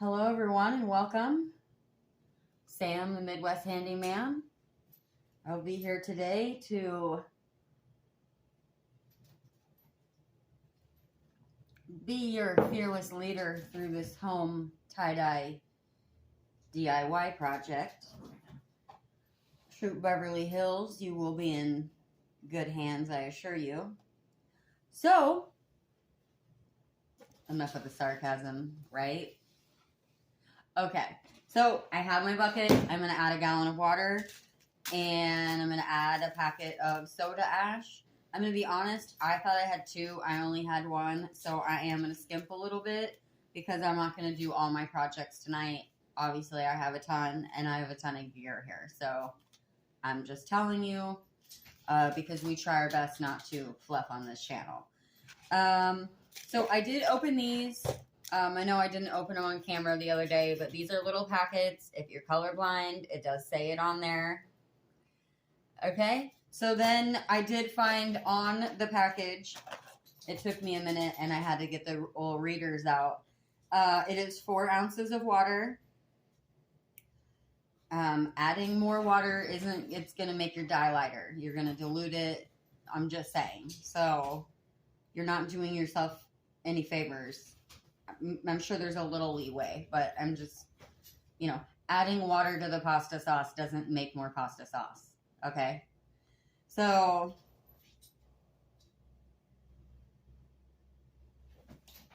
Hello everyone and welcome. Sam, the Midwest Handyman. I'll be here today to be your fearless leader through this home tie-dye DIY project. Troop Beverly Hills, you will be in good hands, I assure you. So, enough of the sarcasm, right? Okay, so I have my bucket. I'm going to add a gallon of water, and I'm going to add a packet of soda ash. I'm going to be honest, I thought I had two. I only had one, so I am going to skimp a little bit because I'm not going to do all my projects tonight. Obviously, I have a ton, and I have a ton of gear here, so I'm just telling you because we try our best not to fluff on this channel. So I did open these. I know I didn't open them on camera the other day, but these are little packets. If you're colorblind, it does say it on there. Okay, so then I did find on the package, it took me a minute and I had to get the little readers out. It is 4 ounces of water. Adding more water it's going to make your dye lighter. You're going to dilute it. I'm just saying. So you're not doing yourself any favors. I'm sure there's a little leeway, but I'm just, adding water to the pasta sauce doesn't make more pasta sauce. Okay? So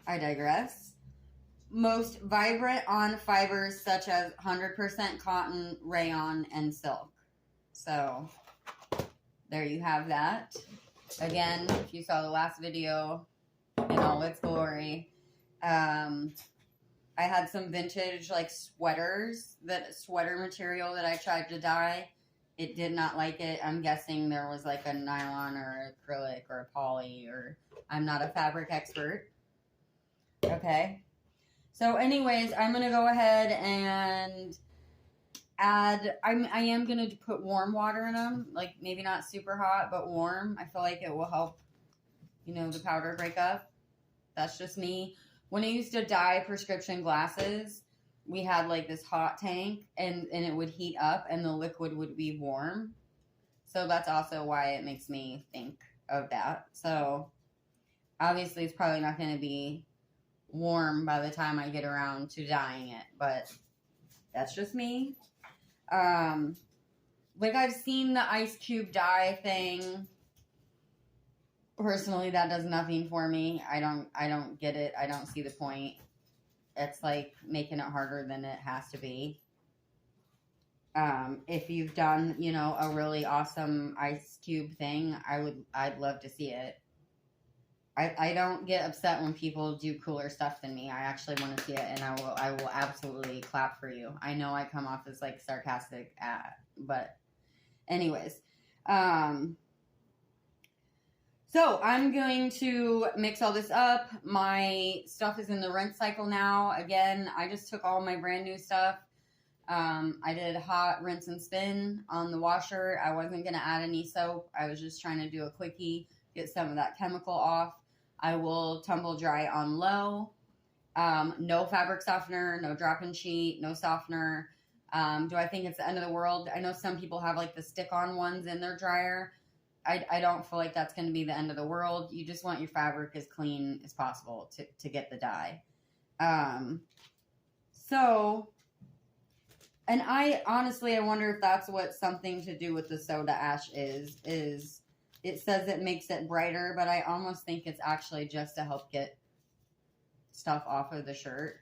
I digress. Most vibrant on fibers such as 100% cotton, rayon, and silk. So there you have that. Again, if you saw the last video in all its glory, I had some vintage sweater material that I tried to dye. It did not like it. I'm guessing there was like a nylon or acrylic or a poly, or I'm not a fabric expert. Okay. So anyways, I'm going to go ahead and add, I am going to put warm water in them, like maybe not super hot, but warm. I feel like it will help, the powder break up. That's just me. When I used to dye prescription glasses, we had like this hot tank and it would heat up and the liquid would be warm. So that's also why it makes me think of that. So obviously it's probably not going to be warm by the time I get around to dyeing it, but that's just me. Like I've seen the ice cube dye thing. Personally, that does nothing for me. I don't get it. I don't see the point. It's like making it harder than it has to be. If you've done, a really awesome ice cube thing, I'd love to see it. I don't get upset when people do cooler stuff than me. I actually want to see it, and I will absolutely clap for you. I know I come off as like sarcastic, but anyways, so I'm going to mix all this up. My stuff is in the rinse cycle now. Again, I just took all my brand new stuff. I did a hot rinse and spin on the washer. I wasn't going to add any soap. I was just trying to do a quickie, get some of that chemical off. I will tumble dry on low. No fabric softener, no drop-in sheet, no softener. Do I think it's the end of the world? I know some people have like the stick-on ones in their dryer. I don't feel like that's going to be the end of the world. You just want your fabric as clean as possible to get the dye. And I wonder if that's what something to do with the soda ash is it says it makes it brighter, but I almost think it's actually just to help get stuff off of the shirt.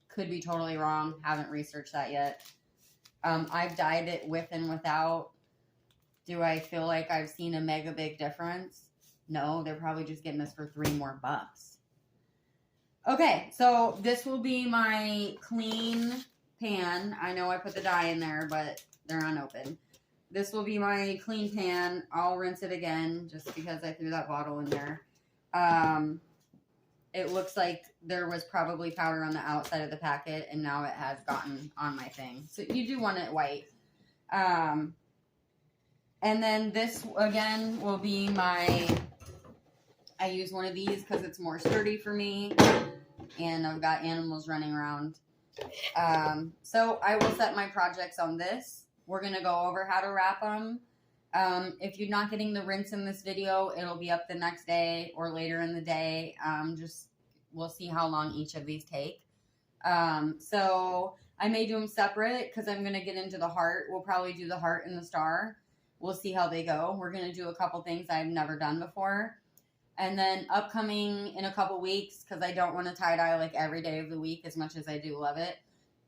Could be totally wrong. Haven't researched that yet. I've dyed it with and without. Do I feel like I've seen a mega big difference? No, they're probably just getting this for $3 more. Okay, so this will be my clean pan. I know I put the dye in there, but they're unopened. This will be my clean pan. I'll rinse it again just because I threw that bottle in there. It looks like there was probably powder on the outside of the packet, and now it has gotten on my thing. So you do want it white. And then this, again, will be I use one of these because it's more sturdy for me. And I've got animals running around. So I will set my projects on this. We're going to go over how to wrap them. If you're not getting the rinse in this video, it'll be up the next day or later in the day. We'll see how long each of these take. So I may do them separate because I'm going to get into the heart. We'll probably do the heart and the star. We'll see how they go. We're going to do a couple things I've never done before. And then upcoming in a couple weeks, because I don't want to tie-dye like every day of the week as much as I do love it.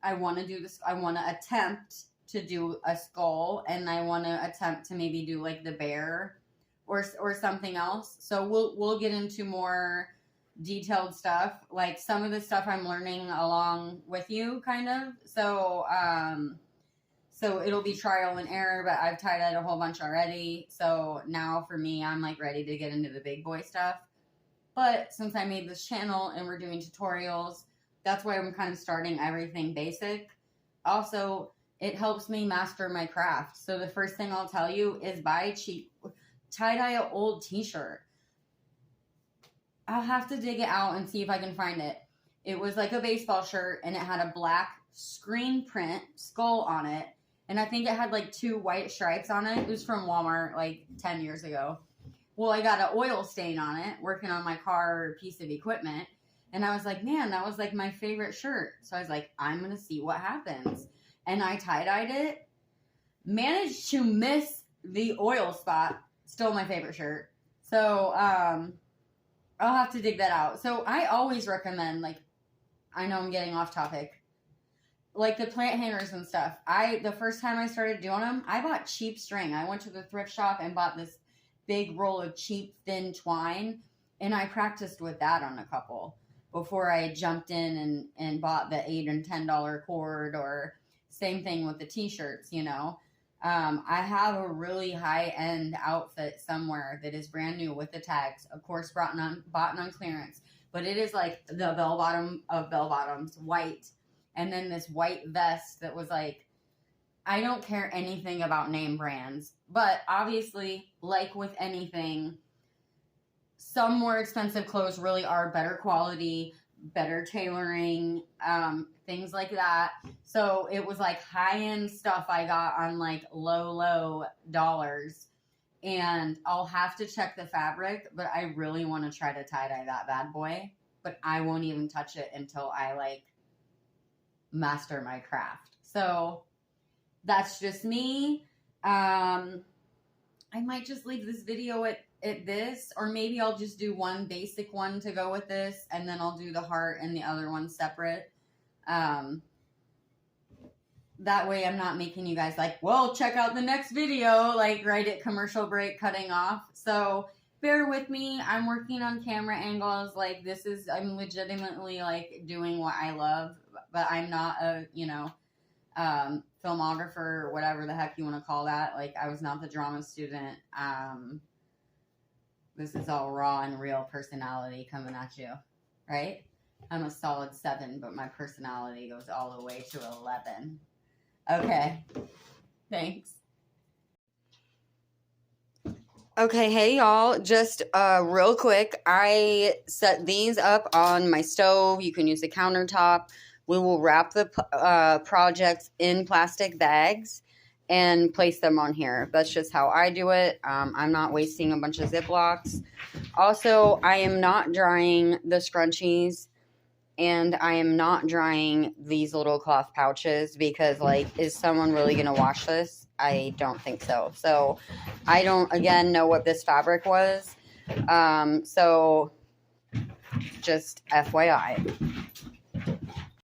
I want to do this. I want to attempt to do a skull, and I want to attempt to maybe do like the bear or something else. So we'll get into more detailed stuff. Like some of the stuff I'm learning along with you, kind of. So it'll be trial and error, but I've tie-dyed a whole bunch already. So now for me, I'm like ready to get into the big boy stuff. But since I made this channel and we're doing tutorials, that's why I'm kind of starting everything basic. Also, it helps me master my craft. So the first thing I'll tell you is buy cheap, tie-dye an old t-shirt. I'll have to dig it out and see if I can find it. It was like a baseball shirt and it had a black screen print skull on it. And I think it had like 2 white stripes on it. It was from Walmart like 10 years ago. Well, I got an oil stain on it working on my car piece of equipment. And I was like, man, that was like my favorite shirt. So I was like, I'm going to see what happens. And I tie-dyed it. Managed to miss the oil spot. Still my favorite shirt. So I'll have to dig that out. So I always recommend, like, I know I'm getting off topic, like the plant hangers and stuff. The first time I started doing them, I bought cheap string. I went to the thrift shop and bought this big roll of cheap thin twine, and I practiced with that on a couple before I jumped in and bought the $8 and $10 cord, or same thing with the t-shirts, you know. I have a really high-end outfit somewhere that is brand new with the tags, of course bought on clearance, but it is like the bell bottom of bell bottoms, white. And then this white vest that was like, I don't care anything about name brands. But obviously, like with anything, some more expensive clothes really are better quality, better tailoring, things like that. So it was like high-end stuff I got on like low dollars. And I'll have to check the fabric, but I really want to try to tie-dye that bad boy. But I won't even touch it until I like master my craft. So that's just me. I might just leave this video at this, or maybe I'll just do one basic one to go with this, and then I'll do the heart and the other one separate. That way I'm not making you guys like, well, check out the next video, like right at commercial break cutting off. So bear with me. I'm working on camera angles. Like I'm legitimately like doing what I love, but I'm not a, filmographer or whatever the heck you want to call that. Like I was not the drama student. This is all raw and real personality coming at you, right? I'm a solid 7, but my personality goes all the way to 11. Okay. Thanks. Okay, hey y'all, just real quick, I set these up on my stove. You can use the countertop. We will wrap the projects in plastic bags and place them on here. That's just how I do it. I'm not wasting a bunch of Ziplocs. Also, I am not drying the scrunchies, and I am not drying these little cloth pouches because, like, is someone really going to wash this? I don't think so. So I don't, again, know what this fabric was. So just FYI.